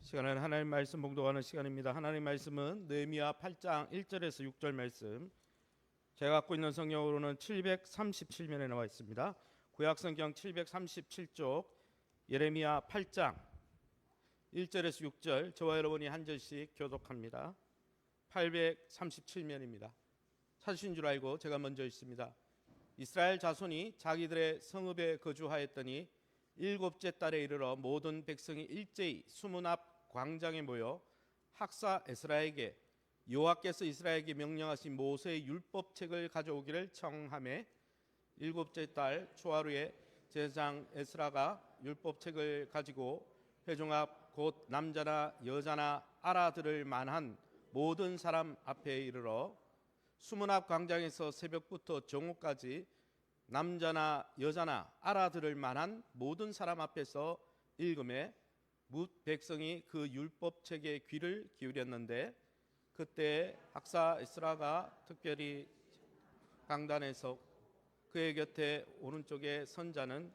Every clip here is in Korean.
시간은 하나님 말씀 봉독하는 시간입니다. 하나님 말씀은 느헤미야 8장 1절에서 6절 말씀, 제가 갖고 있는 성경으로는 737면에 나와 있습니다. 구약 성경 737쪽 예레미야 8장 1절에서 6절, 저와 여러분이 한 절씩 교독합니다. 837면입니다. 찾으신 줄 알고 제가 먼저 읽습니다. 이스라엘 자손이 자기들의 성읍에 거주하였더니 일곱째 달에 이르러 모든 백성이 일제히 수문 앞 광장에 모여 학사 에스라에게 여호와께서 이스라엘에게 명령하신 모세의 율법책을 가져오기를 청하매, 일곱째 달 초하루에 제사장 에스라가 율법책을 가지고 회중 앞 곧 남자나 여자나 알아들을 만한 모든 사람 앞에 이르러 수문 앞 광장에서 새벽부터 정오까지 남자나 여자나 알아들을 만한 모든 사람 앞에서 읽음에 뭇 백성이 그 율법책에 귀를 기울였는데, 그때 학사 에스라가 특별히 강단에서 그의 곁에 오른쪽에 선자는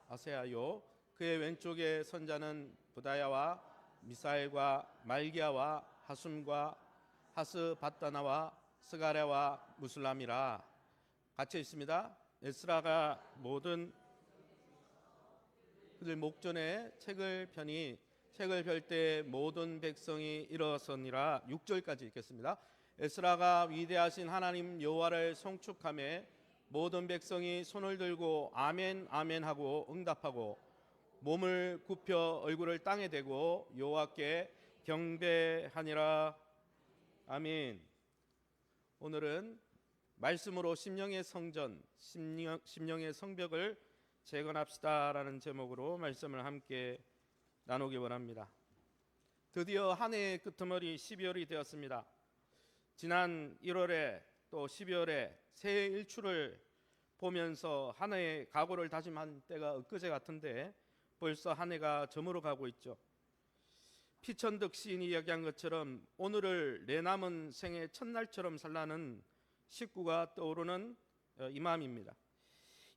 마세야요, 그의 왼쪽에 선자는 부다야와 미사엘과 말기야와 하숨과 하스바다나와 스가랴와 무슬람이라. 같이 있습니다. 에스라가 모든 그들 목전에 책을 펴니 책을 펼 때 모든 백성이 일어서니라. 6절까지 읽겠습니다. 에스라가 위대하신 하나님 여호와를 송축하며 모든 백성이 손을 들고 아멘 아멘 하고 응답하고 몸을 굽혀 얼굴을 땅에 대고 여호와께 경배하니라. 아멘. 오늘은 말씀으로 심령의 성전, 심령의 성벽을 재건합시다라는 제목으로 말씀을 함께 나누기 원합니다. 드디어 한 해의 끄트머리 12월이 되었습니다. 지난 1월에 또 12월에 새해 일출을 보면서 한 해의 각오를 다짐한 때가 엊그제 같은데 벌써 한 해가 저물어 가고 있죠. 피천득 시인이 이야기한 것처럼 오늘을 내 남은 생의 첫날처럼 살라는 식구가 떠오르는 이맘입니다.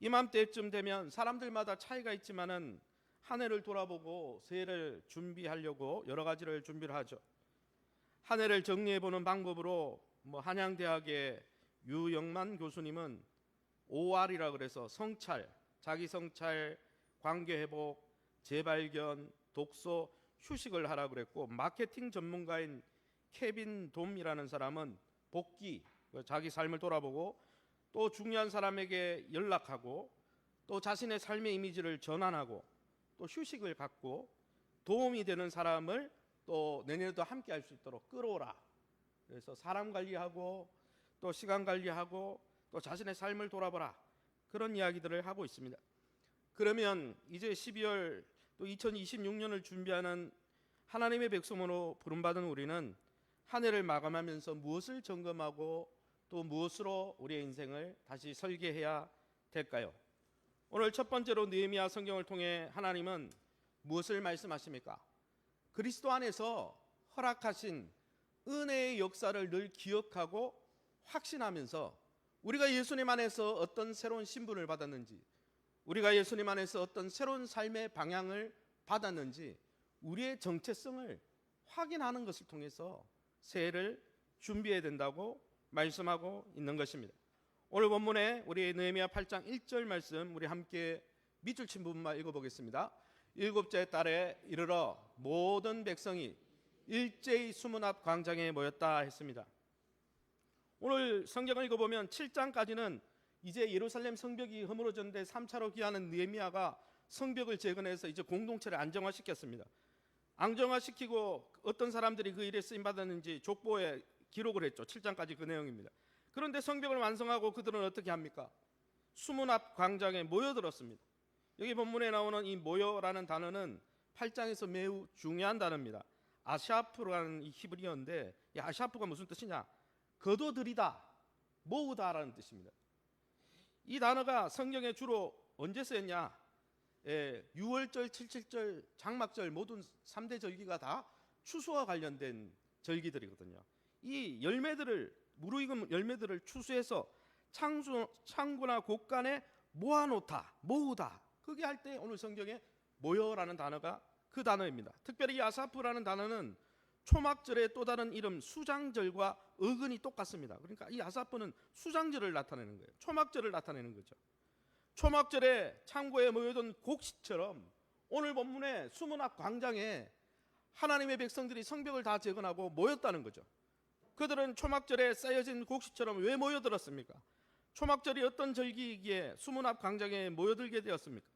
이맘때쯤 되면 사람들마다 차이가 있지만은 한 해를 돌아보고 새해를 준비하려고 여러 가지를 준비를 하죠. 한 해를 정리해보는 방법으로 한양대학의 유영만 교수님은 OR이라 그래서 성찰, 자기 성찰, 관계 회복, 재발견, 독서, 휴식을 하라 그랬고, 마케팅 전문가인 케빈 돔이라는 사람은 복귀, 자기 삶을 돌아보고 또 중요한 사람에게 연락하고 또 자신의 삶의 이미지를 전환하고 또 휴식을 갖고 도움이 되는 사람을 또 내년에도 함께 할 수 있도록 끌어오라. 그래서 사람 관리하고 또 시간 관리하고 또 자신의 삶을 돌아보라, 그런 이야기들을 하고 있습니다. 그러면 이제 12월 또 2026년을 준비하는 하나님의 백성으로 부름받은 우리는 한 해를 마감하면서 무엇을 점검하고 또 무엇으로 우리의 인생을 다시 설계해야 될까요? 오늘 첫 번째로 느헤미야 성경을 통해 하나님은 무엇을 말씀하십니까? 그리스도 안에서 허락하신 은혜의 역사를 늘 기억하고 확신하면서 우리가 예수님 안에서 어떤 새로운 신분을 받았는지, 우리가 예수님 안에서 어떤 새로운 삶의 방향을 받았는지 우리의 정체성을 확인하는 것을 통해서 새해를 준비해야 된다고 말씀하고 있는 것입니다. 오늘 본문에 우리 느헤미야 8장 1절 말씀 우리 함께 밑줄 친 부분만 읽어보겠습니다. 일곱째 달에 이르러 모든 백성이 일제히 수문 앞 광장에 모였다 했습니다. 오늘 성경을 읽어보면 7장까지는 이제 예루살렘 성벽이 허물어졌는데 3차로 귀하는 느헤미야가 성벽을 재건해서 이제 공동체를 안정화시켰습니다. 안정화시키고 어떤 사람들이 그 일에 쓰임받았는지 족보에 기록을 했죠. 7장까지 그 내용입니다. 그런데 성벽을 완성하고 그들은 어떻게 합니까? 수문 앞 광장에 모여들었습니다. 여기 본문에 나오는 이 모여라는 단어는 8장에서 매우 중요한 단어입니다. 아샤프라는 이 히브리어인데, 이 아샤프가 무슨 뜻이냐? 거둬들이다, 모으다라는 뜻입니다. 이 단어가 성경에 주로 언제 쓰였냐? 6월절, 77절, 장막절 모든 3대 절기가 다 추수와 관련된 절기들이거든요. 이 열매들을 무르익은 열매들을 추수해서 창고나 곳간에 모아놓다, 모으다. 그게 할 때 오늘 성경에 모여라는 단어가 그 단어입니다. 특별히 아사프라는 단어는 초막절의 또 다른 이름 수장절과 어근이 똑같습니다. 그러니까 이 아사프는 수장절을 나타내는 거예요. 초막절을 나타내는 거죠. 초막절에 창고에 모여든 곡식처럼 오늘 본문의 수문 앞 광장에 하나님의 백성들이 성벽을 다 재건하고 모였다는 거죠. 그들은 초막절에 쌓여진 곡식처럼 왜 모여들었습니까? 초막절이 어떤 절기이기에 수문 앞 광장에 모여들게 되었습니까?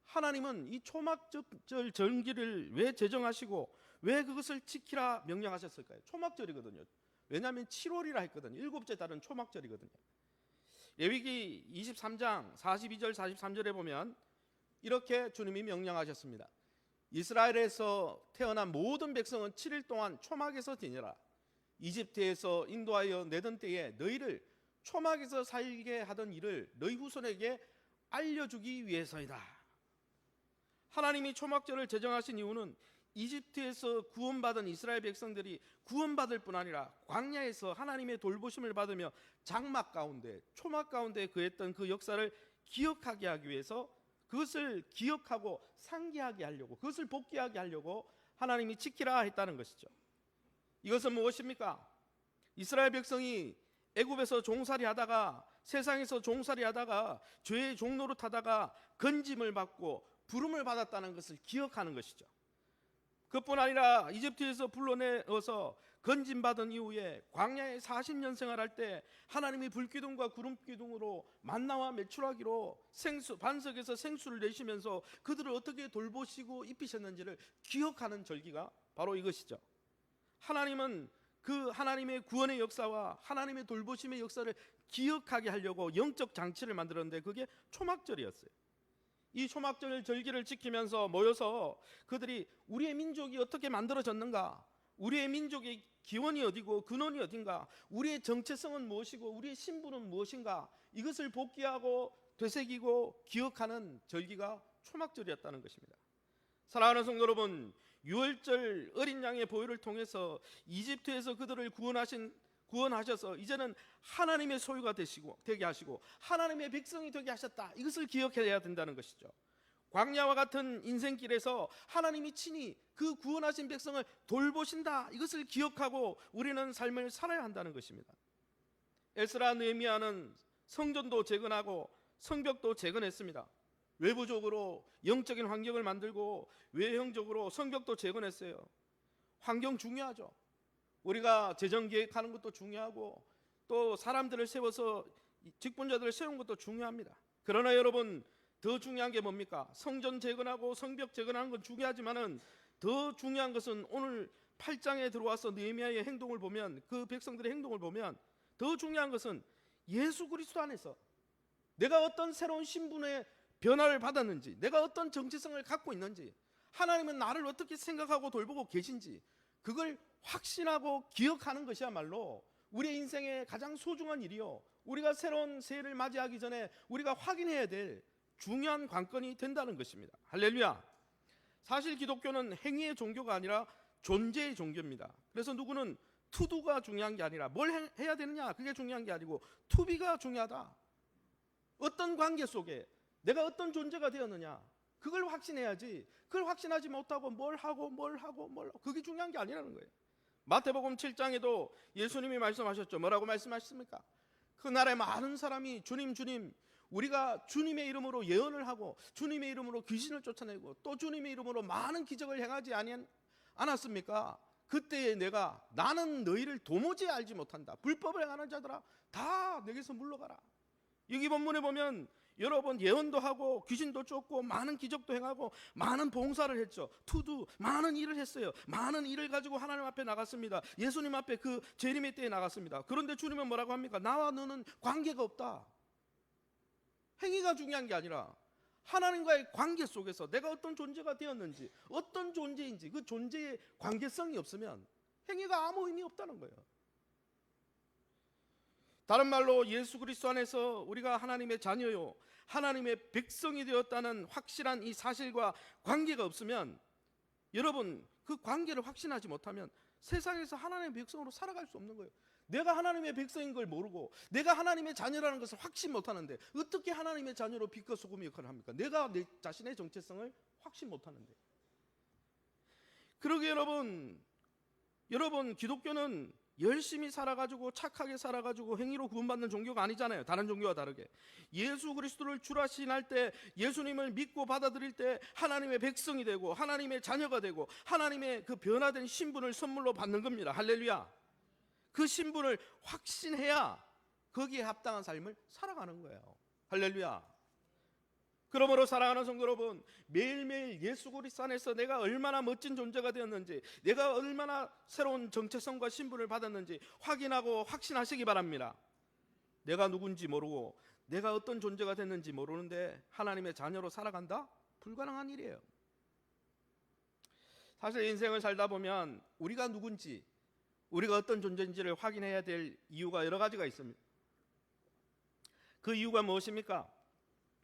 하나님은 이 초막절 절기를 왜 제정하시고 왜 그것을 지키라 명령하셨을까요? 초막절이거든요. 왜냐하면 7월이라 했거든요. 일곱째 달은 초막절이거든요. 레위기 23장 42절 43절에 보면 이렇게 주님이 명령하셨습니다. 이스라엘에서 태어난 모든 백성은 7일 동안 초막에서 지내라. 이집트에서 인도하여 내던 때에 너희를 초막에서 살게 하던 일을 너희 후손에게 알려주기 위해서이다. 하나님이 초막절을 제정하신 이유는 이집트에서 구원받은 이스라엘 백성들이 구원받을 뿐 아니라 광야에서 하나님의 돌보심을 받으며 장막 가운데 초막 가운데 그했던 그 역사를 기억하게 하기 위해서 그것을 기억하고 상기하게 하려고 그것을 복귀하게 하려고 하나님이 지키라 했다는 것이죠. 이것은 무엇입니까? 이스라엘 백성이 애굽에서 종살이 하다가 세상에서 종살이 하다가 죄의 종노릇 하다가 건짐을 받고 부름을 받았다는 것을 기억하는 것이죠. 그뿐 아니라 이집트에서 불러내어서 건짐받은 이후에 광야에 40년 생활할 때 하나님이 불기둥과 구름기둥으로 만나와 메추라기로 반석에서 생수를 내시면서 그들을 어떻게 돌보시고 입히셨는지를 기억하는 절기가 바로 이것이죠. 하나님은 그 하나님의 구원의 역사와 하나님의 돌보심의 역사를 기억하게 하려고 영적 장치를 만들었는데 그게 초막절이었어요. 이 초막절 절기를 지키면서 모여서 그들이 우리의 민족이 어떻게 만들어졌는가, 우리의 민족의 기원이 어디고 근원이 어딘가, 우리의 정체성은 무엇이고 우리의 신분은 무엇인가, 이것을 복귀하고 되새기고 기억하는 절기가 초막절이었다는 것입니다. 사랑하는 성도 여러분, 유월절 어린 양의 보혈을 통해서 이집트에서 그들을 구원하셔서 이제는 하나님의 소유가 되게 하시고 하나님의 백성이 되게 하셨다. 이것을 기억해야 된다는 것이죠. 광야와 같은 인생길에서 하나님이 친히 그 구원하신 백성을 돌보신다. 이것을 기억하고 우리는 삶을 살아야 한다는 것입니다. 에스라 느헤미야는 성전도 재건하고 성벽도 재건했습니다. 외부적으로 영적인 환경을 만들고 외형적으로 성벽도 재건했어요. 환경 중요하죠. 우리가 재정 계획하는 것도 중요하고 또 사람들을 세워서 직분자들을 세우는 것도 중요합니다. 그러나 여러분, 더 중요한 게 뭡니까? 성전 재건하고 성벽 재건하는 건 중요하지만은 더 중요한 것은 오늘 8장에 들어와서 느헤미야의 행동을 보면, 그 백성들의 행동을 보면 더 중요한 것은 예수 그리스도 안에서 내가 어떤 새로운 신분의 변화를 받았는지, 내가 어떤 정체성을 갖고 있는지, 하나님은 나를 어떻게 생각하고 돌보고 계신지 그걸 확신하고 기억하는 것이야말로 우리의 인생의 가장 소중한 일이요, 우리가 새로운 새해를 맞이하기 전에 우리가 확인해야 될 중요한 관건이 된다는 것입니다. 할렐루야. 사실 기독교는 행위의 종교가 아니라 존재의 종교입니다. 그래서 누구는 투두가 중요한 게 아니라 뭘 해야 되느냐 그게 중요한 게 아니고 투비가 중요하다. 어떤 관계 속에 내가 어떤 존재가 되었느냐 그걸 확신해야지, 그걸 확신하지 못하고 뭘 하고 그게 중요한 게 아니라는 거예요. 마태복음 7장에도 예수님이 말씀하셨죠. 뭐라고 말씀하셨습니까? 그날에 많은 사람이 주님 주님, 우리가 주님의 이름으로 예언을 하고 주님의 이름으로 귀신을 쫓아내고 또 주님의 이름으로 많은 기적을 행하지 않았습니까? 그때에 내가 나는 너희를 도무지 알지 못한다. 불법을 행하는 자들아 다 내게서 물러가라. 여기 본문에 보면 여러분 예언도 하고 귀신도 쫓고 많은 기적도 행하고 많은 봉사를 했죠. 투두 많은 일을 했어요. 많은 일을 가지고 하나님 앞에 나갔습니다. 예수님 앞에 그 재림의 때에 나갔습니다. 그런데 주님은 뭐라고 합니까? 나와 너는 관계가 없다. 행위가 중요한 게 아니라 하나님과의 관계 속에서 내가 어떤 존재가 되었는지, 어떤 존재인지 그 존재의 관계성이 없으면 행위가 아무 의미 없다는 거예요. 다른 말로 예수 그리스도 안에서 우리가 하나님의 자녀요, 하나님의 백성이 되었다는 확실한 이 사실과 관계가 없으면, 여러분 그 관계를 확신하지 못하면 세상에서 하나님의 백성으로 살아갈 수 없는 거예요. 내가 하나님의 백성인 걸 모르고 내가 하나님의 자녀라는 것을 확신 못하는데 어떻게 하나님의 자녀로 빛과 소금의 역할을 합니까? 내가 내 자신의 정체성을 확신 못하는데. 그러게 여러분 기독교는 열심히 살아가지고 착하게 살아가지고 행위로 구원받는 종교가 아니잖아요. 다른 종교와 다르게 예수 그리스도를 주라 시인할 때, 예수님을 믿고 받아들일 때 하나님의 백성이 되고 하나님의 자녀가 되고 하나님의 그 변화된 신분을 선물로 받는 겁니다. 할렐루야. 그 신분을 확신해야 거기에 합당한 삶을 살아가는 거예요. 할렐루야. 그러므로 사랑하는 성도 여러분, 매일매일 예수 그리스도 안에서 내가 얼마나 멋진 존재가 되었는지, 내가 얼마나 새로운 정체성과 신분을 받았는지 확인하고 확신하시기 바랍니다. 내가 누군지 모르고 내가 어떤 존재가 됐는지 모르는데 하나님의 자녀로 살아간다? 불가능한 일이에요. 사실 인생을 살다 보면 우리가 누군지, 우리가 어떤 존재인지를 확인해야 될 이유가 여러 가지가 있습니다. 그 이유가 무엇입니까?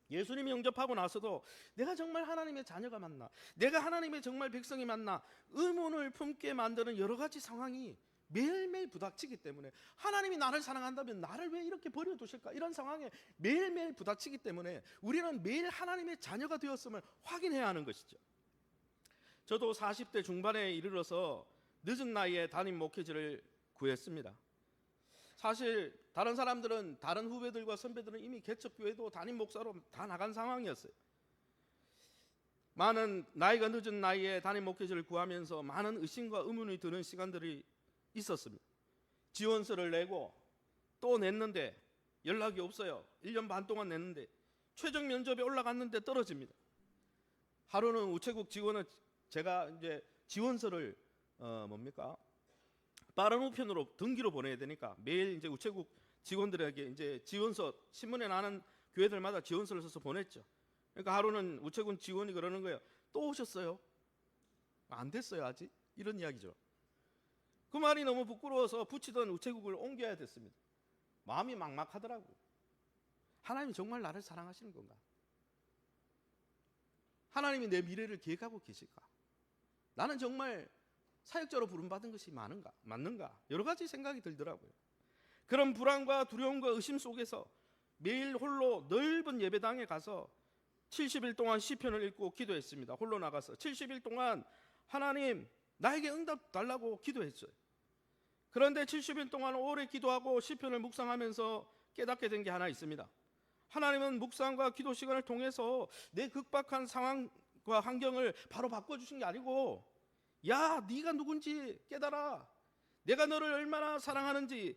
예수님이 영접하고 나서도 내가 정말 하나님의 자녀가 맞나, 내가 하나님의 정말 백성이 맞나 의문을 품게 만드는 여러 가지 상황이 매일매일 부닥치기 때문에, 하나님이 나를 사랑한다면 나를 왜 이렇게 버려두실까, 이런 상황에 매일매일 부닥치기 때문에 우리는 매일 하나님의 자녀가 되었음을 확인해야 하는 것이죠. 저도 40대 중반에 이르러서 늦은 나이에 담임 목회지를 구했습니다. 사실 다른 사람들은, 다른 후배들과 선배들은 이미 개척교회도 담임 목사로 다 나간 상황이었어요. 많은 나이가 늦은 나이에 담임 목회지를 구하면서 많은 의심과 의문이 드는 시간들이 있었습니다. 지원서를 내고 또 냈는데 연락이 없어요. 1년 반 동안 냈는데 최종 면접에 올라갔는데 떨어집니다. 하루는 우체국 직원은 제가 이제 지원서를 빠른 우편으로 등기로 보내야 되니까 매일 이제 우체국 직원들에게 이제 지원서, 신문에 나는 교회들마다 지원서를 써서 보냈죠. 그러니까 하루는 우체국 직원이 그러는 거예요. 또 오셨어요? 안 됐어요 아직? 이런 이야기죠. 그 말이 너무 부끄러워서 붙이던 우체국을 옮겨야 됐습니다. 마음이 막막하더라고요. 하나님이 정말 나를 사랑하시는 건가? 하나님이 내 미래를 계획하고 계실까? 나는 정말 사역자로 부름받은 것이 맞는가? 여러 가지 생각이 들더라고요. 그런 불안과 두려움과 의심 속에서 매일 홀로 넓은 예배당에 가서 70일 동안 시편을 읽고 기도했습니다. 홀로 나가서 70일 동안 하나님 나에게 응답 달라고 기도했어요. 그런데 70일 동안 오래 기도하고 시편을 묵상하면서 깨닫게 된 게 하나 있습니다. 하나님은 묵상과 기도 시간을 통해서 내 극박한 상황과 환경을 바로 바꿔주신 게 아니고, 야, 네가 누군지 깨달아. 내가 너를 얼마나 사랑하는지,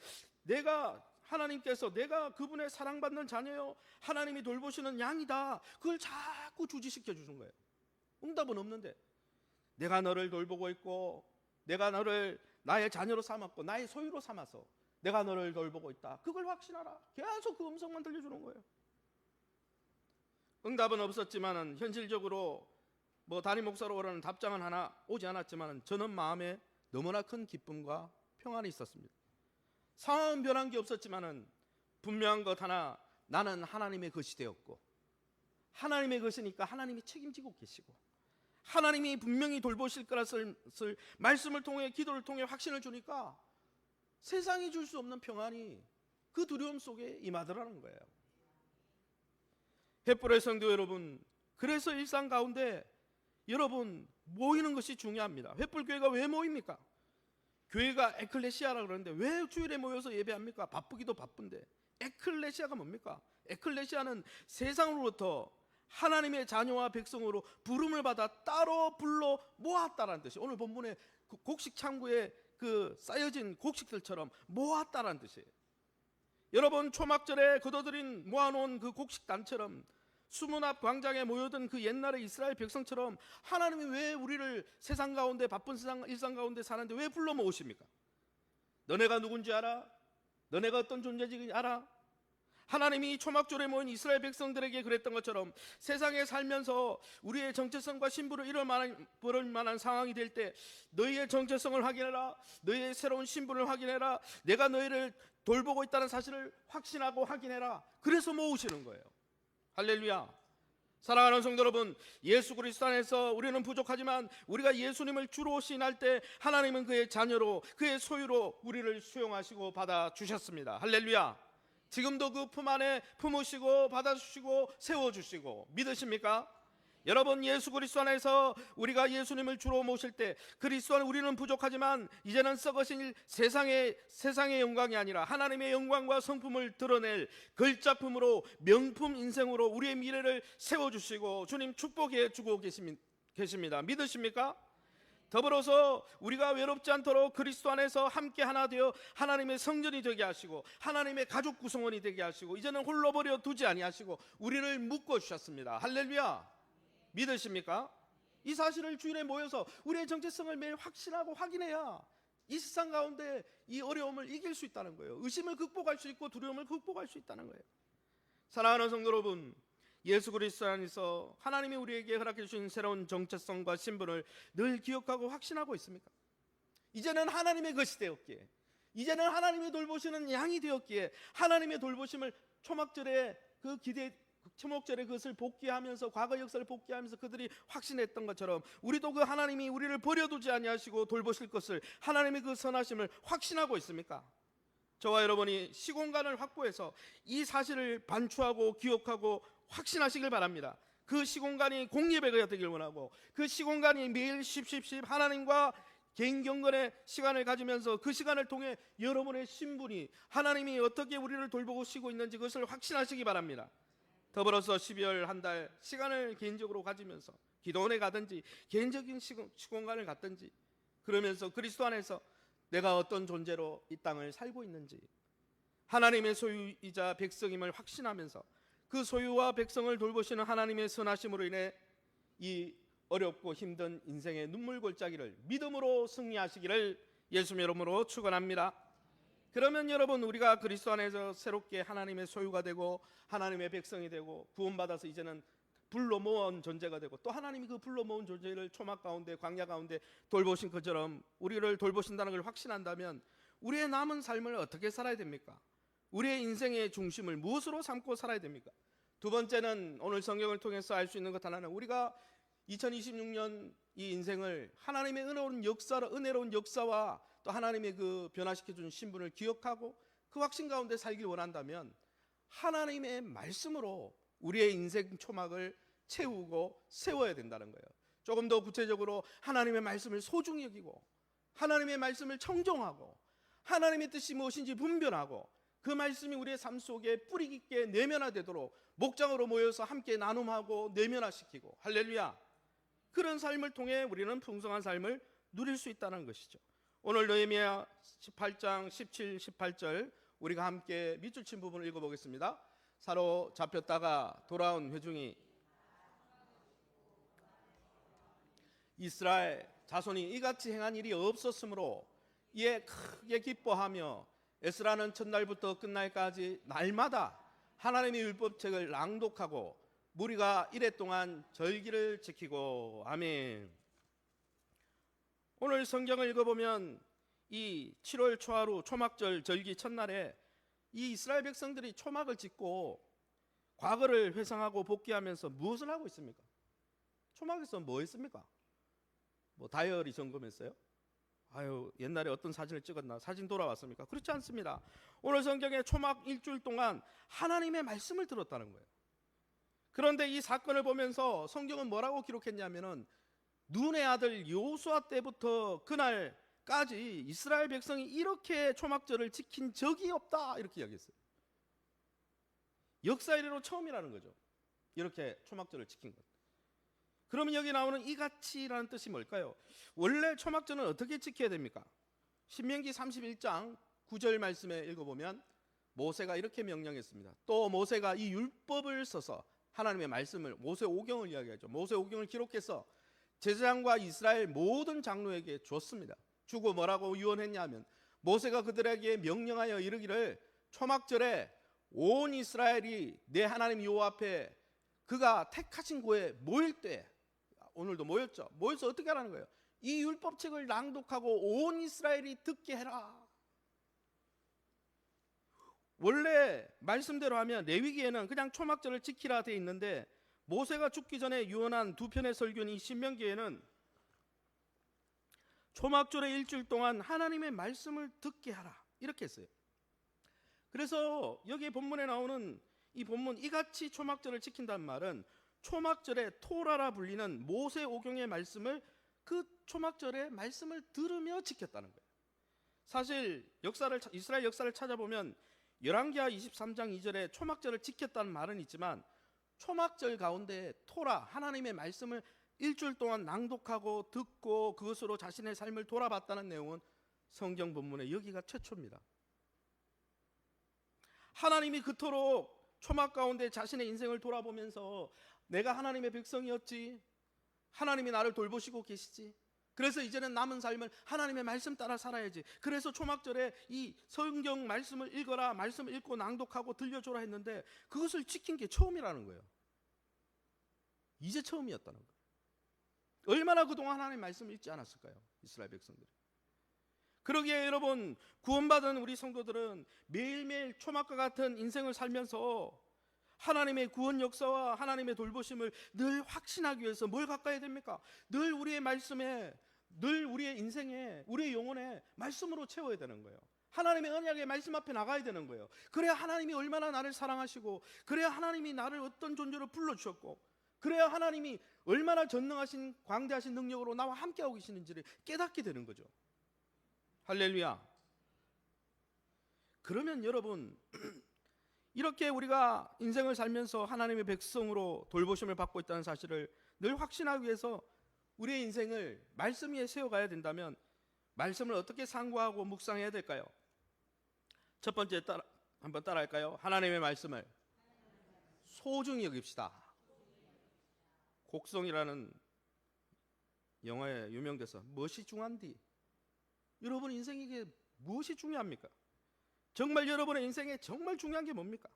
하나님께서 내가 그분의 사랑받는 자녀요, 하나님이 돌보시는 양이다. 그걸 자꾸 주지시켜 주신 거예요. 응답은 없는데 내가 너를 돌보고 있고, 내가 너를 나의 자녀로 삼았고 나의 소유로 삼아서 내가 너를 돌보고 있다. 그걸 확신하라. 계속 그 음성만 들려주는 거예요. 응답은 없었지만은 현실적으로 담임 목사로 오라는 답장은 하나 오지 않았지만 저는 마음에 너무나 큰 기쁨과 평안이 있었습니다. 상황은 변한 게 없었지만은 분명한 것 하나, 나는 하나님의 것이 되었고, 하나님의 것이니까 하나님이 책임지고 계시고, 하나님이 분명히 돌보실 거라는 말씀을 통해, 기도를 통해 확신을 주니까 세상이 줄 수 없는 평안이 그 두려움 속에 임하더라는 거예요. 횃불의 성도 여러분, 그래서 일상 가운데 여러분 모이는 것이 중요합니다. 횃불교회가 왜 모입니까? 교회가 에클레시아라 그러는데 왜 주일에 모여서 예배합니까? 바쁘기도 바쁜데. 에클레시아가 뭡니까? 에클레시아는 세상으로부터 하나님의 자녀와 백성으로 부름을 받아 따로 불러 모았다라는 뜻이, 오늘 본문에 곡식 창고에 그 쌓여진 곡식들처럼 모았다라는 뜻이에요. 여러분, 초막절에 거둬들인 모아놓은 그 곡식단처럼 수문 앞 광장에 모여든 그 옛날의 이스라엘 백성처럼 하나님이 왜 우리를 세상 가운데, 바쁜 세상 일상 가운데 사는데 왜 불러 모으십니까? 너네가 누군지 알아? 너네가 어떤 존재인지 알아? 하나님이 초막절에 모인 이스라엘 백성들에게 그랬던 것처럼 세상에 살면서 우리의 정체성과 신분을 잃어버릴 만한 상황이 될 때 너희의 정체성을 확인해라, 너희의 새로운 신분을 확인해라, 내가 너희를 돌보고 있다는 사실을 확신하고 확인해라. 그래서 모으시는 거예요. 할렐루야. 사랑하는 성도 여러분, 예수 그리스도 안에서 우리는 부족하지만 우리가 예수님을 주로 시인할 때 하나님은 그의 자녀로, 그의 소유로 우리를 수용하시고 받아주셨습니다. 할렐루야. 지금도 그 품 안에 품으시고 받아주시고 세워주시고, 믿으십니까? 여러분, 예수 그리스도 안에서 우리가 예수님을 주로 모실 때 그리스도 안에 우리는 부족하지만 이제는 썩으신 세상의 영광이 아니라 하나님의 영광과 성품을 드러낼 걸작품으로, 명품 인생으로 우리의 미래를 세워주시고 주님 축복해 주고 계십니다. 믿으십니까? 더불어서 우리가 외롭지 않도록 그리스도 안에서 함께 하나 되어 하나님의 성전이 되게 하시고 하나님의 가족 구성원이 되게 하시고 이제는 홀로 버려 두지 아니하시고 우리를 묶어 주셨습니다. 할렐루야. 믿으십니까? 이 사실을 주일에 모여서 우리의 정체성을 매일 확신하고 확인해야 이 세상 가운데 이 어려움을 이길 수 있다는 거예요. 의심을 극복할 수 있고 두려움을 극복할 수 있다는 거예요. 사랑하는 성도 여러분, 예수 그리스도 안에서 하나님이 우리에게 허락해 주신 새로운 정체성과 신분을 늘 기억하고 확신하고 있습니까? 이제는 하나님의 것이 되었기에, 이제는 하나님이 돌보시는 양이 되었기에 하나님의 돌보심을 초막절에 그 기대, 초목절에 그것을 복귀하면서 과거 역사를 복귀하면서 그들이 확신했던 것처럼 우리도 그 하나님이 우리를 버려두지 아니하시고 돌보실 것을, 하나님의 그 선하심을 확신하고 있습니까? 저와 여러분이 시공간을 확보해서 이 사실을 반추하고 기억하고 확신하시길 바랍니다. 그 시공간이 공예배가 되길 원하고 그 시공간이 매일 십십십 하나님과 개인 경건의 시간을 가지면서 그 시간을 통해 여러분의 신분이 하나님이 어떻게 우리를 돌보시고 있는지 그것을 확신하시기 바랍니다. 더불어서 12월 한 달 시간을 개인적으로 가지면서 기도원에 가든지 개인적인 시공간을 갖든지 그러면서 그리스도 안에서 내가 어떤 존재로 이 땅을 살고 있는지, 하나님의 소유이자 백성임을 확신하면서 그 소유와 백성을 돌보시는 하나님의 선하심으로 인해 이 어렵고 힘든 인생의 눈물 골짜기를 믿음으로 승리하시기를 예수님의 이름으로 축원합니다. 그러면 여러분, 우리가 그리스도 안에서 새롭게 하나님의 소유가 되고 하나님의 백성이 되고 구원받아서 이제는 불로 모은 존재가 되고 또 하나님이 그 불로 모은 존재를 초막 가운데 광야 가운데 돌보신 것처럼 우리를 돌보신다는 걸 확신한다면 우리의 남은 삶을 어떻게 살아야 됩니까? 우리의 인생의 중심을 무엇으로 삼고 살아야 됩니까? 두 번째는 오늘 성경을 통해서 알 수 있는 것 하나는 우리가 2026년 이 인생을 하나님의 은혜로운 역사와 또 하나님의 그 변화시켜준 신분을 기억하고 그 확신 가운데 살길 원한다면 하나님의 말씀으로 우리의 인생 초막을 채우고 세워야 된다는 거예요. 조금 더 구체적으로 하나님의 말씀을 소중히 여기고 하나님의 말씀을 청종하고 하나님의 뜻이 무엇인지 분별하고 그 말씀이 우리의 삶 속에 뿌리 깊게 내면화되도록 목장으로 모여서 함께 나눔하고 내면화시키고, 할렐루야, 그런 삶을 통해 우리는 풍성한 삶을 누릴 수 있다는 것이죠. 오늘 느헤미야 18장 17, 18절 우리가 함께 밑줄 친 부분을 읽어보겠습니다. 사로잡혔다가 돌아온 회중이 이스라엘 자손이 이같이 행한 일이 없었으므로 이에 크게 기뻐하며 에스라는 첫날부터 끝날까지 날마다 하나님의 율법책을 낭독하고 무리가 이래 동안 절기를 지키고. 아멘. 오늘 성경을 읽어보면 이 7월 초하루 초막절 절기 첫날에 이 이스라엘 백성들이 초막을 짓고 과거를 회상하고 복귀하면서 무엇을 하고 있습니까? 초막에서 뭐 했습니까? 뭐 다이어리 점검했어요? 아유, 옛날에 어떤 사진을 찍었나? 사진 돌아왔습니까? 그렇지 않습니다. 오늘 성경에 초막 일주일 동안 하나님의 말씀을 들었다는 거예요. 그런데 이 사건을 보면서 성경은 뭐라고 기록했냐면은 눈의 아들 여호수아 때부터 그날까지 이스라엘 백성이 이렇게 초막절을 지킨 적이 없다, 이렇게 이야기했어요. 역사 이래로 처음이라는 거죠. 이렇게 초막절을 지킨 것. 그러면 여기 나오는 이같이라는 뜻이 뭘까요? 원래 초막절은 어떻게 지켜야 됩니까? 신명기 31장 9절 말씀에 읽어보면 모세가 이렇게 명령했습니다. 또 모세가 이 율법을 써서 하나님의 말씀을, 모세오경을 이야기하죠. 모세오경을 기록해서 제사장과 이스라엘 모든 장로에게 줬습니다. 주고 뭐라고 유언했냐면 모세가 그들에게 명령하여 이르기를 초막절에 온 이스라엘이 내 하나님 여호와 앞에 그가 택하신 곳에 모일 때, 오늘도 모였죠. 모여서 어떻게 하라는 거예요? 이 율법책을 낭독하고 온 이스라엘이 듣게 해라. 원래 말씀대로 하면 레위기에는 그냥 초막절을 지키라 되어 있는데 모세가 죽기 전에 유언한 두 편의 설교인 이 신명기에는 초막절에 일주일 동안 하나님의 말씀을 듣게 하라 이렇게 했어요. 그래서 여기 본문에 나오는 이 본문 이같이 초막절을 지킨다는 말은 초막절에 토라라 불리는 모세 오경의 말씀을 그 초막절에 말씀을 들으며 지켰다는 거예요. 사실 이스라엘 역사를 찾아보면 열왕기하 23장 2절에 초막절을 지켰다는 말은 있지만 초막절 가운데 토라 하나님의 말씀을 일주일 동안 낭독하고 듣고 그것으로 자신의 삶을 돌아봤다는 내용은 성경 본문에 여기가 최초입니다. 하나님이 그토록 초막 가운데 자신의 인생을 돌아보면서 내가 하나님의 백성이었지, 하나님이 나를 돌보시고 계시지, 그래서 이제는 남은 삶을 하나님의 말씀 따라 살아야지, 그래서 초막절에 이 성경 말씀을 읽어라, 말씀을 읽고 낭독하고 들려줘라 했는데 그것을 지킨 게 처음이라는 거예요. 이제 처음이었다는 거예요. 얼마나 그동안 하나님의 말씀을 읽지 않았을까요? 이스라엘 백성들이. 그러기에 여러분, 구원받은 우리 성도들은 매일매일 초막과 같은 인생을 살면서 하나님의 구원 역사와 하나님의 돌보심을 늘 확신하기 위해서 뭘 가까이 됩니까? 늘 우리의 말씀에, 늘 우리의 인생에, 우리의 영혼에 말씀으로 채워야 되는 거예요. 하나님의 언약의 말씀 앞에 나가야 되는 거예요. 그래야 하나님이 얼마나 나를 사랑하시고, 그래야 하나님이 나를 어떤 존재로 불러주셨고, 그래야 하나님이 얼마나 전능하신 광대하신 능력으로 나와 함께하고 계시는지를 깨닫게 되는 거죠. 할렐루야. 그러면 여러분, 이렇게 우리가 인생을 살면서 하나님의 백성으로 돌보심을 받고 있다는 사실을 늘 확신하기 위해서 우리의 인생을 말씀 위에 세워가야 된다면 말씀을 어떻게 상고하고 묵상해야 될까요? 첫 번째 한번 따라할까요? 하나님의 말씀을 소중히 여깁시다. 곡성이라는 영화에 유명돼서 무엇이 중요한디? 여러분 인생에게 무엇이 중요합니까? 정말 여러분의 인생에 정말 중요한 게 뭡니까?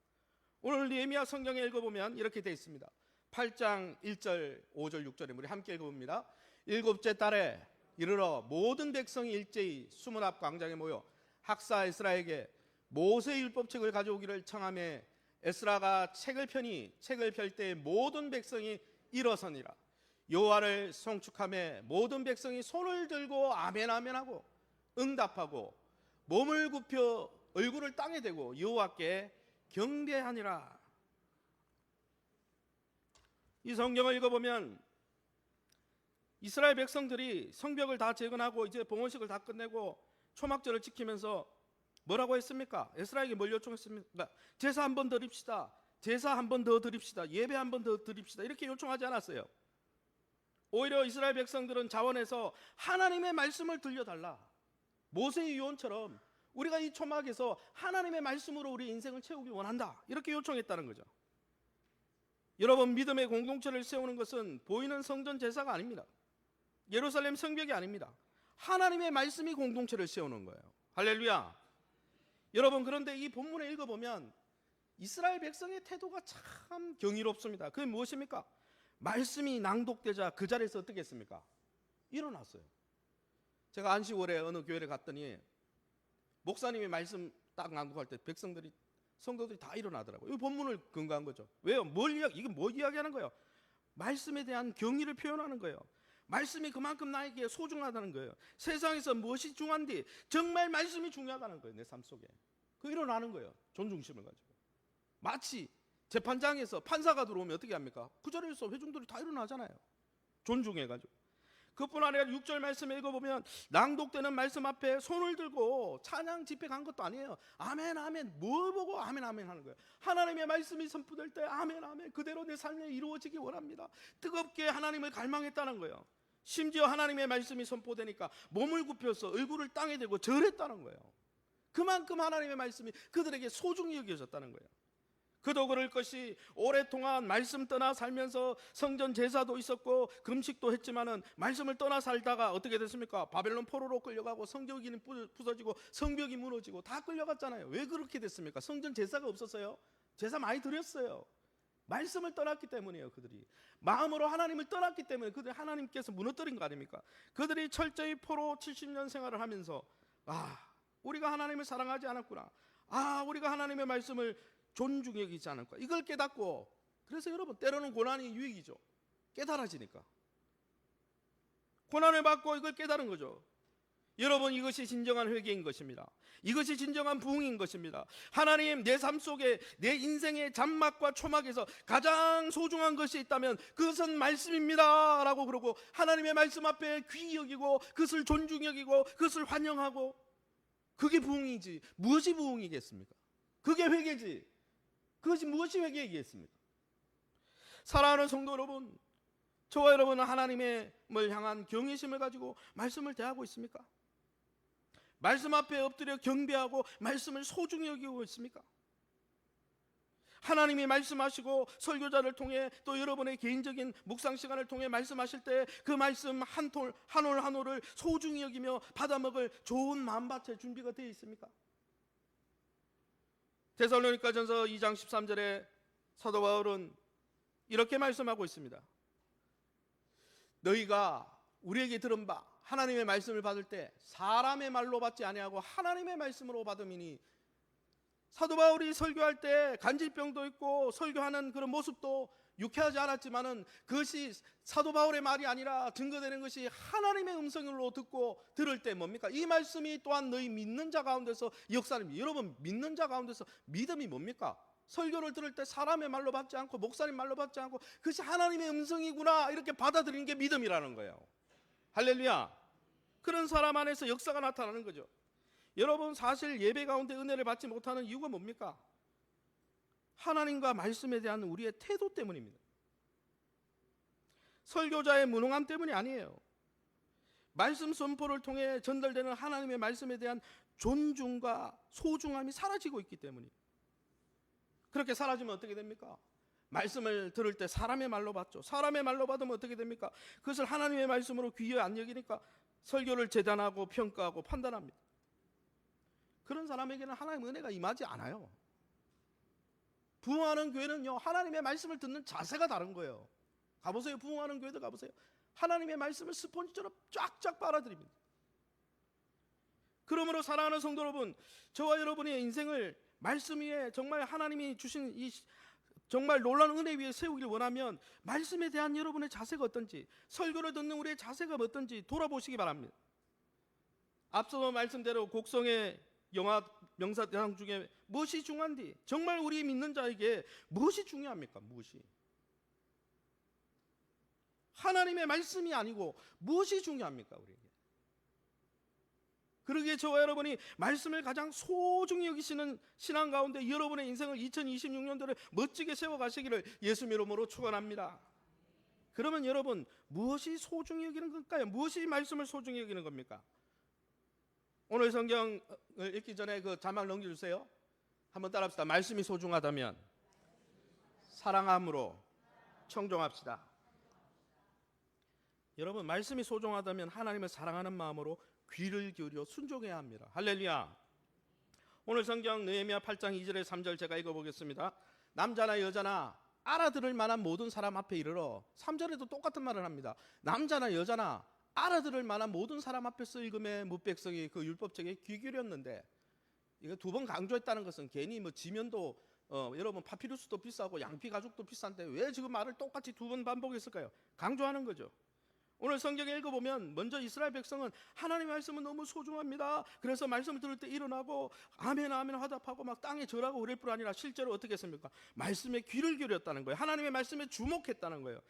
오늘 느헤미야 성경에 읽어보면 이렇게 되어 있습니다. 8장 1절 5절 6절에 우리 함께 읽어봅니다. 일곱째 달에 이르러 모든 백성이 일제히 수문 앞 광장에 모여 학사 에스라에게 모세 율법책을 가져오기를 청하며 에스라가 책을 펴니 책을 펼 때 모든 백성이 일어서니라. 여호와를 송축하며 모든 백성이 손을 들고 아멘 아멘 하고 응답하고 몸을 굽혀 얼굴을 땅에 대고 여호와께 경배하니라. 이 성경을 읽어보면 이스라엘 백성들이 성벽을 다 재건하고 이제 봉헌식을 다 끝내고 초막절을 지키면서 뭐라고 했습니까? 에스라에게 뭘 요청했습니까? 제사 한 번 드립시다. 제사 한 번 더 드립시다. 예배 한 번 더 드립시다. 이렇게 요청하지 않았어요. 오히려 이스라엘 백성들은 자원해서 하나님의 말씀을 들려달라. 모세의 유언처럼 우리가 이 초막에서 하나님의 말씀으로 우리 인생을 채우기 원한다. 이렇게 요청했다는 거죠. 여러분, 믿음의 공동체를 세우는 것은 보이는 성전 제사가 아닙니다. 예루살렘 성벽이 아닙니다. 하나님의 말씀이 공동체를 세우는 거예요. 할렐루야. 여러분, 그런데 이 본문을 읽어보면 이스라엘 백성의 태도가 참 경이롭습니다. 그게 무엇입니까? 말씀이 낭독되자 그 자리에서 어떻게 했습니까? 일어났어요. 제가 안식월에 어느 교회를 갔더니 목사님이 말씀 딱 낭독할 때 백성들이, 성도들이 다 일어나더라고요. 이 본문을 근거한 거죠. 왜요? 이게 뭐 이야기하는 거예요? 말씀에 대한 경의를 표현하는 거예요. 말씀이 그만큼 나에게 소중하다는 거예요. 세상에서 무엇이 중요한지 정말 말씀이 중요하다는 거예요. 내 삶 속에. 그 일어나는 거예요. 존중심을 가지고. 마치 재판장에서 판사가 들어오면 어떻게 합니까? 그 자리에서 회중들이 다 일어나잖아요. 존중해가지고. 그뿐 아니라 6절 말씀 읽어보면 낭독되는 말씀 앞에 손을 들고 찬양 집회 간 것도 아니에요. 아멘 아멘. 뭘 보고 아멘 아멘 하는 거예요? 하나님의 말씀이 선포될 때 아멘 아멘, 그대로 내 삶에 이루어지기 원합니다. 뜨겁게 하나님을 갈망했다는 거예요. 심지어 하나님의 말씀이 선포되니까 몸을 굽혀서 얼굴을 땅에 대고 절했다는 거예요. 그만큼 하나님의 말씀이 그들에게 소중히 여겨졌다는 거예요. 그도 그럴 것이 오랫동안 말씀 떠나 살면서 성전 제사도 있었고 금식도 했지만은 말씀을 떠나 살다가 어떻게 됐습니까? 바벨론 포로로 끌려가고 성벽이 부서지고 성벽이 무너지고 다 끌려갔잖아요. 왜 그렇게 됐습니까? 성전 제사가 없었어요. 제사 많이 드렸어요. 말씀을 떠났기 때문이에요. 그들이 마음으로 하나님을 떠났기 때문에 그들이 하나님께서 무너뜨린 거 아닙니까? 그들이 철저히 포로 70년 생활을 하면서 우리가 하나님을 사랑하지 않았구나. 우리가 하나님의 말씀을 존중히 여기지 않을까. 이걸 깨닫고 그래서 여러분, 때로는 고난이 유익이죠. 깨달아지니까. 고난을 받고 이걸 깨달은 거죠. 여러분, 이것이 진정한 회개인 것입니다. 이것이 진정한 부흥인 것입니다. 하나님, 내 삶 속에, 내 인생의 잔막과 초막에서 가장 소중한 것이 있다면 그것은 말씀입니다 라고 그러고, 하나님의 말씀 앞에 귀히 여기고 그것을 존중히 여기고 그것을 환영하고, 그게 부흥이지 무엇이 부흥이겠습니까? 그게 회개지. 그것이 무엇이 회개이겠습니까? 사랑하는 성도 여러분, 저와 여러분은 하나님을 향한 경외심을 가지고 말씀을 대하고 있습니까? 말씀 앞에 엎드려 경배하고 말씀을 소중히 여기고 있습니까? 하나님이 말씀하시고 설교자를 통해 또 여러분의 개인적인 묵상 시간을 통해 말씀하실 때 그 말씀 한 올 한 올을 소중히 여기며 받아먹을 좋은 마음밭에 준비가 되어 있습니까? 데살로니가전서 2장 13절에 사도 바울은 이렇게 말씀하고 있습니다. 너희가 우리에게 들은 바 하나님의 말씀을 받을 때 사람의 말로 받지 아니하고 하나님의 말씀으로 받음이니, 사도 바울이 설교할 때 간질병도 있고 설교하는 그런 모습도 유쾌하지 않았지만은 그것이 사도 바울의 말이 아니라 증거되는 것이 하나님의 음성으로 듣고 들을 때 뭡니까? 이 말씀이 또한 너희 믿는 자 가운데서 역사입니다. 여러분, 믿는 자 가운데서 믿음이 뭡니까? 설교를 들을 때 사람의 말로 받지 않고 목사님 말로 받지 않고 그것이 하나님의 음성이구나 이렇게 받아들이는 게 믿음이라는 거예요. 할렐루야. 그런 사람 안에서 역사가 나타나는 거죠. 여러분, 사실 예배 가운데 은혜를 받지 못하는 이유가 뭡니까? 하나님과 말씀에 대한 우리의 태도 때문입니다. 설교자의 무능함 때문이 아니에요. 말씀 선포를 통해 전달되는 하나님의 말씀에 대한 존중과 소중함이 사라지고 있기 때문이에요. 그렇게 사라지면 어떻게 됩니까? 말씀을 들을 때 사람의 말로 받죠. 사람의 말로 받으면 어떻게 됩니까? 그것을 하나님의 말씀으로 귀히 안 여기니까 설교를 재단하고 평가하고 판단합니다. 그런 사람에게는 하나님의 은혜가 임하지 않아요. 부흥하는 교회는요, 하나님의 말씀을 듣는 자세가 다른 거예요. 가보세요. 부흥하는 교회들 가보세요. 하나님의 말씀을 스폰지처럼 쫙쫙 빨아들입니다. 그러므로 사랑하는 성도 여러분, 저와 여러분의 인생을 말씀 위에 정말 하나님이 주신 이 정말 놀라운 은혜 위에 세우길 원하면 말씀에 대한 여러분의 자세가 어떤지, 설교를 듣는 우리의 자세가 어떤지 돌아보시기 바랍니다. 앞서 말씀대로 곡성의 영화 명사 대상 중에 무엇이 중요한지, 정말 우리 믿는 자에게 무엇이 중요합니까? 무엇이? 하나님의 말씀이 아니고 무엇이 중요합니까? 우리에게. 그러기에 저와 여러분이 말씀을 가장 소중히 여기시는 신앙 가운데 여러분의 인생을 2026년도를 멋지게 세워가시기를 예수 이름으로 축원합니다. 그러면 여러분, 무엇이 소중히 여기는 걸까요? 무엇이 말씀을 소중히 여기는 겁니까? 오늘 성경을 읽기 전에 그 자막 넘겨주세요. 한번 따라합시다. 말씀이 소중하다면 사랑함으로 청종합시다. 여러분, 말씀이 소중하다면 하나님을 사랑하는 마음으로 귀를 기울여 순종해야 합니다. 할렐루야. 오늘 성경 느헤미야 8장 2절에 3절 제가 읽어보겠습니다. 남자나 여자나 알아들을 만한 모든 사람 앞에 이르러. 3절에도 똑같은 말을 합니다. 남자나 여자나 알아들을 만한 모든 사람 앞에서 읽음에 뭇백성이 그 율법책에 귀 기울였는데, 이거 두 번 강조했다는 것은 괜히 뭐 지면도 여러분 파피루스도 비싸고 양피 가죽도 비싼데 왜 지금 말을 똑같이 두 번 반복했을까요? 강조하는 거죠. 오늘 성경에 읽어보면 먼저 이스라엘 백성은 하나님의 말씀은 너무 소중합니다. 그래서 말씀을 들을 때 일어나고 아멘 아멘 화답하고 막 땅에 절하고 그럴 뿐 아니라 실제로 어떻게 했습니까? 말씀에 귀를 기울였다는 거예요. 하나님의 말씀에 주목했다는 거예요.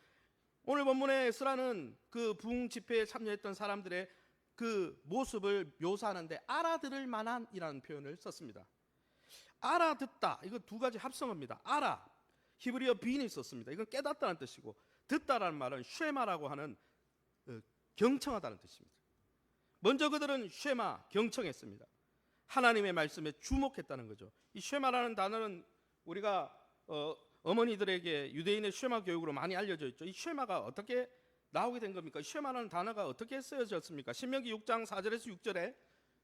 오늘 본문에 에스라는 그 부흥 집회에 참여했던 사람들의 그 모습을 묘사하는데 알아들을 만한이라는 표현을 썼습니다. 알아듣다, 이거 두 가지 합성어입니다. 알아, 히브리어 빈이 썼습니다. 이건 깨닫다는 뜻이고, 듣다라는 말은 쉐마라고 하는 경청하다는 뜻입니다. 먼저 그들은 쉐마, 경청했습니다. 하나님의 말씀에 주목했다는 거죠. 이 쉐마라는 단어는 우리가 어머니들에게 유대인의 쉐마 교육으로 많이 알려져 있죠. 이 쉐마가 어떻게 나오게 된 겁니까? 쉐마라는 단어가 어떻게 쓰여졌습니까? 신명기 6장 4절에서 6절에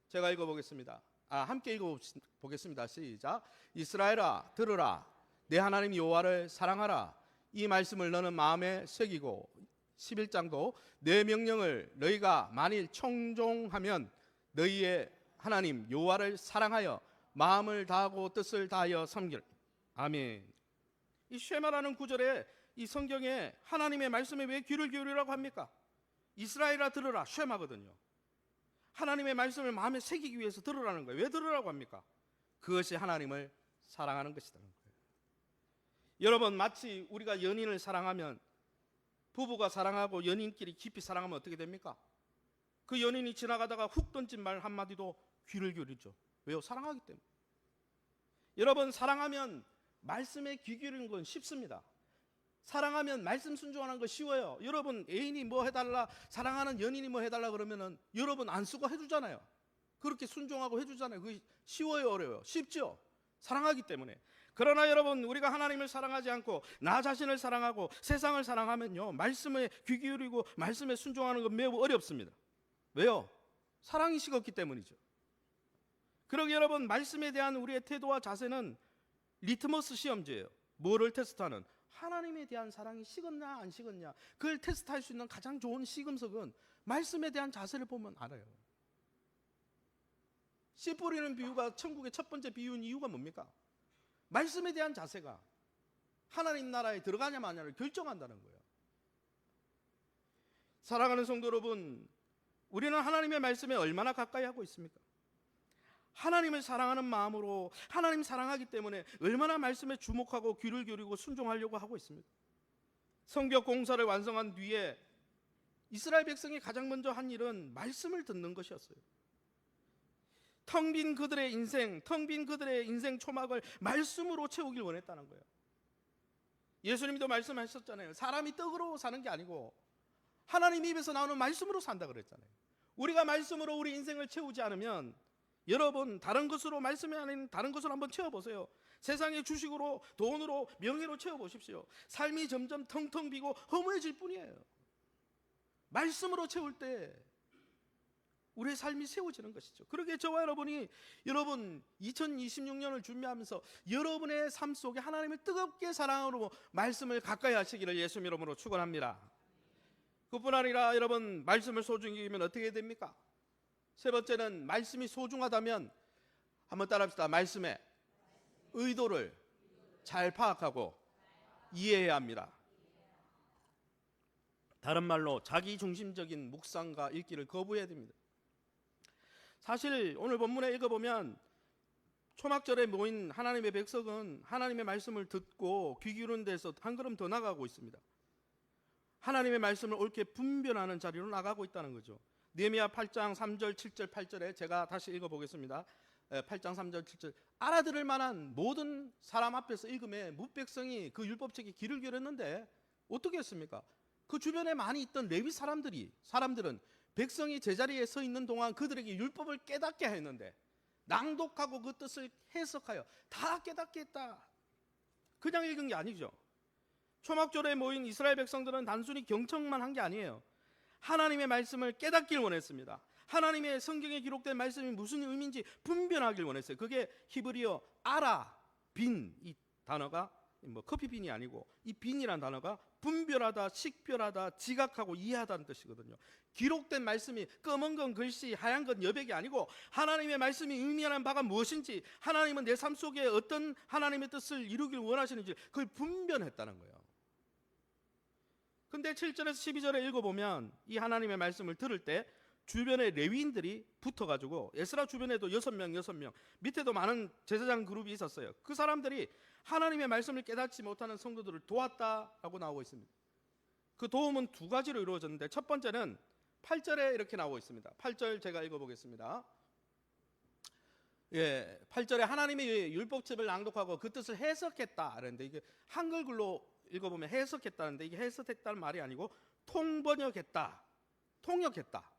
제가 읽어보겠습니다. 함께 읽어보겠습니다. 시작. 이스라엘아 들으라, 내 하나님 여호와를 사랑하라. 이 말씀을 너는 마음에 새기고, 11장도 내 명령을 너희가 만일 청종하면 너희의 하나님 여호와를 사랑하여 마음을 다하고 뜻을 다하여 섬기라. 아멘. 이 쉐마라는 구절에 이 성경에 하나님의 말씀에 왜 귀를 기울이라고 합니까? 이스라엘아 들으라, 쉐마거든요. 하나님의 말씀을 마음에 새기기 위해서 들으라는 거예요. 왜 들으라고 합니까? 그것이 하나님을 사랑하는 것이라는 거예요. 여러분, 마치 우리가 연인을 사랑하면, 부부가 사랑하고 연인끼리 깊이 사랑하면 어떻게 됩니까? 그 연인이 지나가다가 훅 던진 말 한마디도 귀를 기울이죠. 왜요? 사랑하기 때문에. 여러분, 사랑하면 말씀에 귀 기울이는 건 쉽습니다. 사랑하면 말씀 순종하는 거 쉬워요. 여러분, 애인이 뭐 해달라, 사랑하는 연인이 뭐 해달라 그러면은 여러분 안 쓰고 해주잖아요. 그렇게 순종하고 해주잖아요. 그게 쉬워요, 어려워요? 쉽죠? 사랑하기 때문에. 그러나 여러분, 우리가 하나님을 사랑하지 않고 나 자신을 사랑하고 세상을 사랑하면요, 말씀에 귀 기울이고 말씀에 순종하는 건 매우 어렵습니다. 왜요? 사랑이 식었기 때문이죠. 그러기 여러분, 말씀에 대한 우리의 태도와 자세는 리트머스 시험지예요. 뭐를 테스트하는? 하나님에 대한 사랑이 식었냐 안 식었냐, 그걸 테스트할 수 있는 가장 좋은 시금석은 말씀에 대한 자세를 보면 알아요. 씨 뿌리는 비유가 천국의 첫 번째 비유인 이유가 뭡니까? 말씀에 대한 자세가 하나님 나라에 들어가냐 마냐를 결정한다는 거예요. 사랑하는 성도 여러분, 우리는 하나님의 말씀에 얼마나 가까이 하고 있습니까? 하나님을 사랑하는 마음으로, 하나님 사랑하기 때문에 얼마나 말씀에 주목하고 귀를 기울이고 순종하려고 하고 있습니다. 성벽 공사를 완성한 뒤에 이스라엘 백성이 가장 먼저 한 일은 말씀을 듣는 것이었어요. 텅 빈 그들의 인생 초막을 말씀으로 채우길 원했다는 거예요. 예수님도 말씀하셨잖아요. 사람이 떡으로 사는 게 아니고 하나님 입에서 나오는 말씀으로 산다 그랬잖아요. 우리가 말씀으로 우리 인생을 채우지 않으면, 여러분, 다른 것으로, 말씀이 아닌 다른 것으로 한번 채워보세요. 세상의 주식으로, 돈으로, 명예로 채워보십시오. 삶이 점점 텅텅 비고 허무해질 뿐이에요. 말씀으로 채울 때 우리의 삶이 세워지는 것이죠. 그러기에 저와 여러분이, 여러분 2026년을 준비하면서 여러분의 삶 속에 하나님을 뜨겁게 사랑으로 말씀을 가까이 하시기를 예수 이름으로 축원합니다. 그뿐 아니라 여러분, 말씀을 소중히 여기면 어떻게 됩니까? 세 번째는, 말씀이 소중하다면 한번 따라합시다. 말씀의 의도를 잘 파악하고 이해해야 합니다. 다른 말로 자기 중심적인 묵상과 읽기를 거부해야 됩니다. 사실 오늘 본문에 읽어보면 초막절에 모인 하나님의 백성은 하나님의 말씀을 듣고 귀 기울이는 데서 한 걸음 더 나가고 있습니다. 하나님의 말씀을 옳게 분별하는 자리로 나가고 있다는 거죠. 느헤미야 8장 3절 7절 8절에 제가 다시 읽어보겠습니다. 8장 3절 7절. 알아들을 만한 모든 사람 앞에서 읽음에 무백성이 그 율법책에 귀를 기울였는데 어떻게 했습니까? 그 주변에 많이 있던 레위 사람들은 백성이 제자리에 서 있는 동안 그들에게 율법을 깨닫게 했는데, 낭독하고 그 뜻을 해석하여 다 깨닫게 했다. 그냥 읽은 게 아니죠. 초막절에 모인 이스라엘 백성들은 단순히 경청만 한 게 아니에요. 하나님의 말씀을 깨닫길 원했습니다. 하나님의 성경에 기록된 말씀이 무슨 의미인지 분별하길 원했어요. 그게 히브리어 아라, 빈, 이 단어가 뭐 커피빈이 아니고 이 빈이라는 단어가 분별하다, 식별하다, 지각하고 이해하다는 뜻이거든요. 기록된 말씀이 검은 건 글씨, 하얀 건 여백이 아니고 하나님의 말씀이 의미하는 바가 무엇인지, 하나님은 내 삶 속에 어떤 하나님의 뜻을 이루길 원하시는지 그걸 분별했다는 거예요. 근데 7절에서 12절에 읽어보면 이 하나님의 말씀을 들을 때 주변에 레위인들이 붙어가지고, 에스라 주변에도 6명 밑에도 많은 제사장 그룹이 있었어요. 그 사람들이 하나님의 말씀을 깨닫지 못하는 성도들을 도왔다라고 나오고 있습니다. 그 도움은 두 가지로 이루어졌는데, 첫 번째는 8절에 이렇게 나오고 있습니다. 8절 제가 읽어보겠습니다. 8절에 하나님의 율법책을 낭독하고 그 뜻을 해석했다 그랬는데, 이게 한글 글로 읽어보면 해석했다는데, 이게 해석했다는 말이 아니고 통번역했다, 통역했다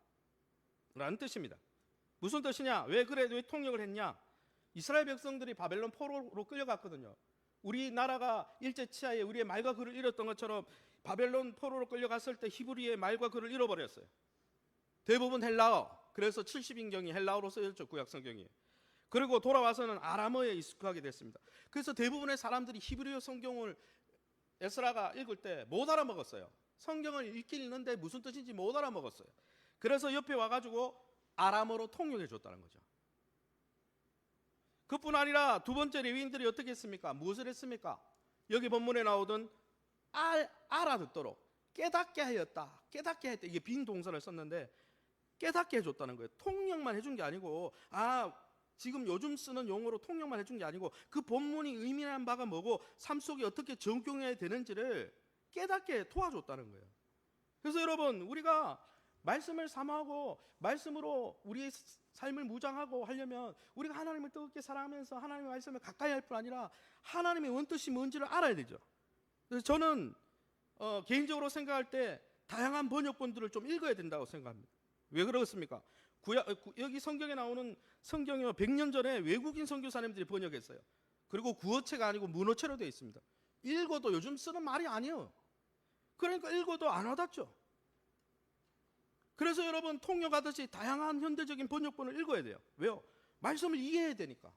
라는 뜻입니다. 무슨 뜻이냐? 왜 통역을 했냐? 이스라엘 백성들이 바벨론 포로로 끌려갔거든요. 우리나라가 일제 치하에 우리의 말과 글을 잃었던 것처럼 바벨론 포로로 끌려갔을 때 히브리의 말과 글을 잃어버렸어요. 대부분 헬라어, 그래서 70인경이 헬라어로 쓰여졌죠, 구약 성경이. 그리고 돌아와서는 아람어에 익숙하게 됐습니다. 그래서 대부분의 사람들이 히브리어 성경을 에스라가 읽을 때 못 알아먹었어요. 성경을 읽긴 읽는데 무슨 뜻인지 못 알아먹었어요. 그래서 옆에 와가지고 아람어로 통역해 줬다는 거죠. 그뿐 아니라 두 번째 레위인들이 어떻게 했습니까? 무엇을 했습니까? 여기 본문에 나오던 알아듣도록 깨닫게 하였다. 깨닫게 했다. 이게 빈 동사를 썼는데 깨닫게 해줬다는 거예요. 통역만 해준 게 아니고, 지금 요즘 쓰는 용어로 통역만 해준 게 아니고 그 본문이 의미하는 바가 뭐고 삶 속에 어떻게 적용해야 되는지를 깨닫게 도와줬다는 거예요. 그래서 여러분, 우리가 말씀을 사모하고 말씀으로 우리의 삶을 무장하고 하려면 우리가 하나님을 뜨겁게 사랑하면서 하나님의 말씀을 가까이 할 뿐 아니라 하나님의 원뜻이 뭔지를 알아야 되죠. 그래서 저는 개인적으로 생각할 때 다양한 번역본들을 좀 읽어야 된다고 생각합니다. 왜 그렇습니까? 여기 성경에 나오는 성경이 100년 전에 외국인 선교사님들이 번역했어요. 그리고 구어체가 아니고 문어체로 되어 있습니다. 읽어도 요즘 쓰는 말이 아니에요. 그러니까 읽어도 안 와닿죠. 그래서 여러분, 통역하듯이 다양한 현대적인 번역본을 읽어야 돼요. 왜요? 말씀을 이해해야 되니까.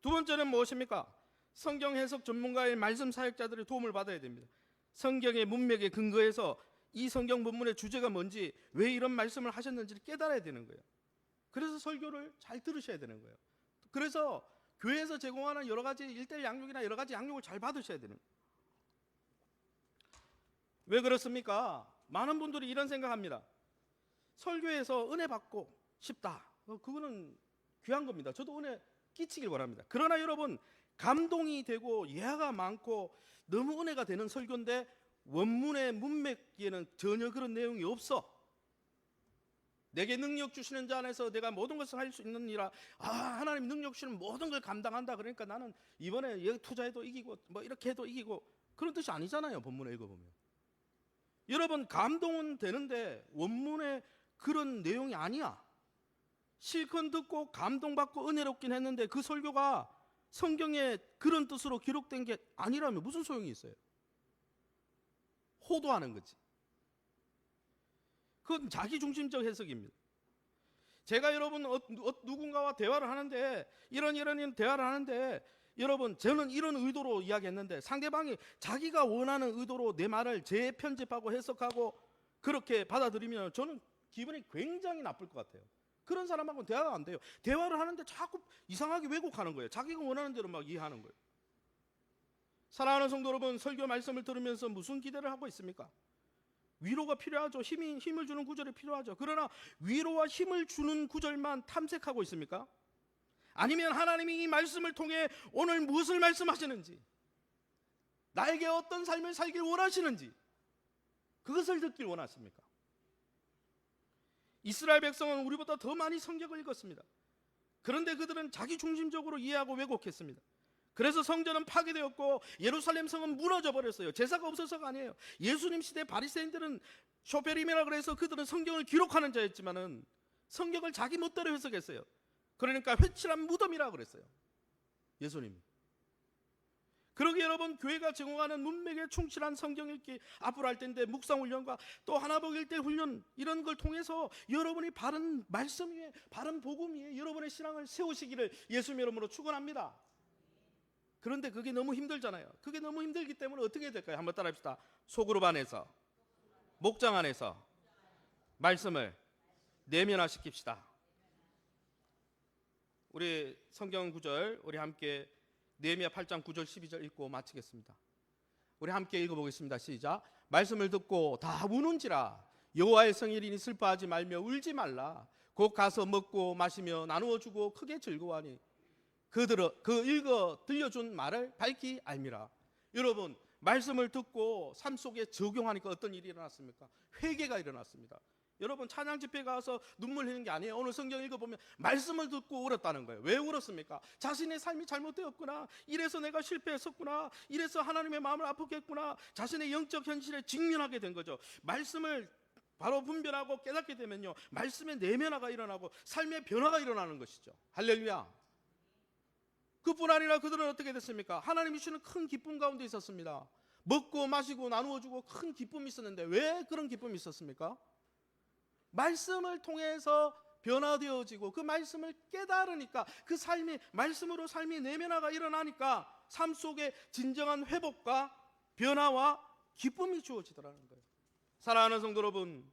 두 번째는 무엇입니까? 성경 해석 전문가의 말씀 사역자들의 도움을 받아야 됩니다. 성경의 문맥에 근거해서 이 성경 본문의 주제가 뭔지, 왜 이런 말씀을 하셨는지를 깨달아야 되는 거예요. 그래서 설교를 잘 들으셔야 되는 거예요. 그래서 교회에서 제공하는 여러 가지 1:1 양육이나 여러 가지 양육을 잘 받으셔야 되는 거예요. 왜 그렇습니까? 많은 분들이 이런 생각합니다. 설교에서 은혜 받고 싶다. 그거는 귀한 겁니다. 저도 은혜 끼치길 바랍니다. 그러나 여러분, 감동이 되고 예화가 많고 너무 은혜가 되는 설교인데 원문의 문맥에는 전혀 그런 내용이 없어. 내게 능력 주시는 자 안에서 내가 모든 것을 할 수 있느니라. 하나님 능력 주시는 모든 걸 감당한다. 그러니까 나는 이번에 여기 투자해도 이기고 뭐 이렇게 해도 이기고, 그런 뜻이 아니잖아요. 본문을 읽어보면. 여러분, 감동은 되는데 원문에 그런 내용이 아니야. 실컷 듣고 감동받고 은혜롭긴 했는데 그 설교가 성경에 그런 뜻으로 기록된 게 아니라면 무슨 소용이 있어요? 호도하는 거지. 그건 자기중심적 해석입니다. 제가 여러분 누군가와 대화를 하는데 이런 대화를 하는데 여러분, 저는 이런 의도로 이야기했는데 상대방이 자기가 원하는 의도로 내 말을 재편집하고 해석하고 그렇게 받아들이면 저는 기분이 굉장히 나쁠 것 같아요. 그런 사람하고는 대화가 안 돼요. 대화를 하는데 자꾸 이상하게 왜곡하는 거예요. 자기가 원하는 대로 막 이해하는 거예요. 사랑하는 성도 여러분, 설교 말씀을 들으면서 무슨 기대를 하고 있습니까? 위로가 필요하죠. 힘을 주는 구절이 필요하죠. 그러나 위로와 힘을 주는 구절만 탐색하고 있습니까? 아니면 하나님이 이 말씀을 통해 오늘 무엇을 말씀하시는지, 나에게 어떤 삶을 살길 원하시는지 그것을 듣길 원하십니까? 이스라엘 백성은 우리보다 더 많이 성경을 읽었습니다. 그런데 그들은 자기 중심적으로 이해하고 왜곡했습니다. 그래서 성전은 파괴되었고 예루살렘 성은 무너져 버렸어요. 제사가 없어서가 아니에요. 예수님 시대 바리새인들은 쇼페림이라 그래서 그들은 성경을 기록하는 자였지만은 성경을 자기 멋대로 해석했어요. 그러니까 회칠한 무덤이라 그랬어요. 예수님이. 그러기 여러분, 교회가 제공하는 문맥에 충실한 성경 읽기 앞으로 할 텐데, 묵상 훈련과 또 하나복 1대 훈련, 이런 걸 통해서 여러분이 바른 말씀 위에, 바른 복음 위에 여러분의 신앙을 세우시기를 예수님 이름으로 축원합니다. 그런데 그게 너무 힘들잖아요. 그게 너무 힘들기 때문에 어떻게 해야 될까요? 한번 따라 합시다. 소그룹 안에서, 목장 안에서 말씀을 내면화시킵시다. 우리 성경 구절, 우리 함께 느헤미야 8장 9절 12절 읽고 마치겠습니다. 우리 함께 읽어보겠습니다. 시작. 말씀을 듣고 다 우는지라. 여호와의 성일이니 슬퍼하지 말며 울지 말라. 곧 가서 먹고 마시며 나누어 주고 크게 즐거워하니 그 읽어 들려준 말을 밝히 알미라. 여러분, 말씀을 듣고 삶 속에 적용하니까 어떤 일이 일어났습니까? 회개가 일어났습니다. 여러분, 찬양 집회 가서 눈물 흘리는 게 아니에요. 오늘 성경 읽어보면 말씀을 듣고 울었다는 거예요. 왜 울었습니까? 자신의 삶이 잘못되었구나, 이래서 내가 실패했었구나, 이래서 하나님의 마음을 아프게 했구나, 자신의 영적 현실에 직면하게 된 거죠. 말씀을 바로 분별하고 깨닫게 되면요, 말씀의 내면화가 일어나고 삶의 변화가 일어나는 것이죠. 할렐루야. 그뿐 아니라 그들은 어떻게 됐습니까? 하나님이 주시는 큰 기쁨 가운데 있었습니다. 먹고 마시고 나누어주고 큰 기쁨이 있었는데 왜 그런 기쁨이 있었습니까? 말씀을 통해서 변화되어지고 그 말씀을 깨달으니까, 그 삶이 말씀으로 삶이 내면화가 일어나니까 삶 속에 진정한 회복과 변화와 기쁨이 주어지더라는 거예요. 사랑하는 성도 여러분,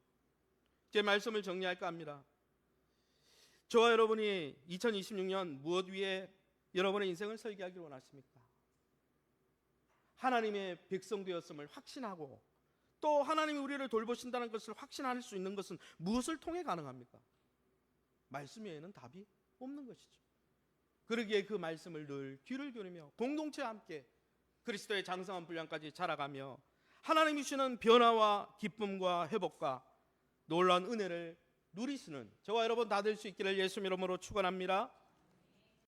제 말씀을 정리할까 합니다. 저와 여러분이 2026년 무엇 위에 여러분의 인생을 설계하기를 원하십니까? 하나님의 백성 되었음을 확신하고 또 하나님이 우리를 돌보신다는 것을 확신할 수 있는 것은 무엇을 통해 가능합니까? 말씀 외에는 답이 없는 것이죠. 그러기에 그 말씀을 늘 귀를 기울이며 공동체와 함께 그리스도의 장성한 분량까지 자라가며 하나님이 주시는 변화와 기쁨과 회복과 놀라운 은혜를 누리시는 저와 여러분 다 될 수 있기를 예수님 이름으로 축원합니다.